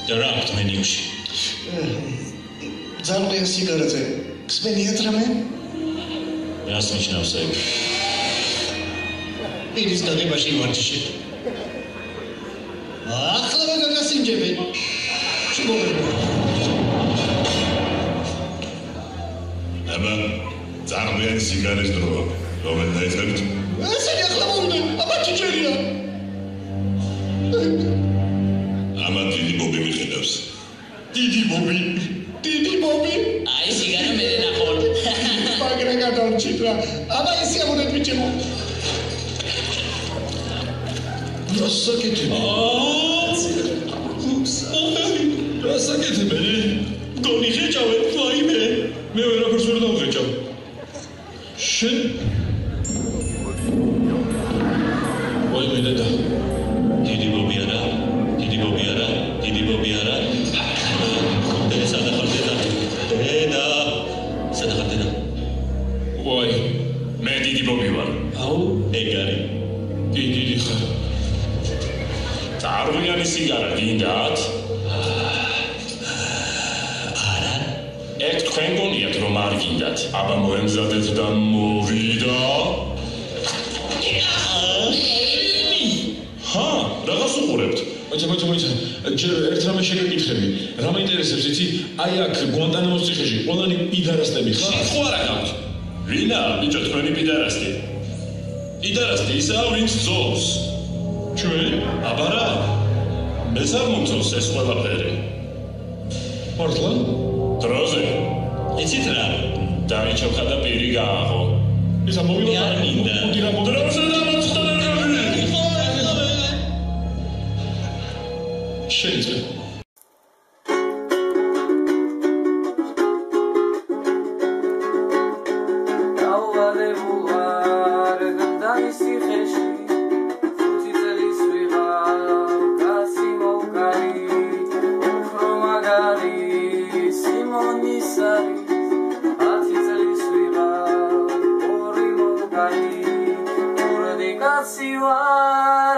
და რა აქვს მენიუში? ძალიან სიგარეტე. გსმენიათ რამე? რას ნიშნავს ეგ? პირის გაგებაში ვარჯიშებ. ახლა გაგასინჯებენ. აბა, ძალიან სიგარეტის დროა. რომელ დაიწყებთ? ესენი ახლა მოვიდა, აბა ჭიჭერია. ამა დიდი ბობი მიხედავს. დიდი ბობი. აი სიგარა მე ნახონ. პაგრა გადავჭირა. აბა ისე ამოდეთ ბიჭებო. რასაკეთებ? რასაკეთებ? გონი ხეჭავენ, ვაიმე. მე ვერაფერს ვერ დავღეჭავ. შენ ვაიმე დედა. დიდი ბობი არა. დედა. ვაი, მე დიდი ბობი ვარ. აუ, ეგ არის. დიდი ხარ. წარღვიანი სიგარა გინდათ? არა. ეგ თქვენ გონიათ რომ არ გინდათ. აბა მოემზადეთ და მოვიდა. ჰა, რაღაც უყურებთ. მოიცა, ჯერ ერთ რამე შეგეკითხები. რა მაინტერესებს იცი? აი აქ გვანტანამოს ციხეში ყველანი პიდარასტები ხარ? ხო არა გაქვთ. ვინა, ბიჭო, თქვენი პიდარასტი. პიდარასტი ისაა, ვინც ძოვს. ჩვენ? აბა რა? მეც არ მომწონს ეს ყველაფერი. მართლა? დროზე. იცით რა? დაიჩოხა და პირი გააღო. ისა მოვიდა. არ მინდა. დროზე დამოწდა და შეიძლება. Siwar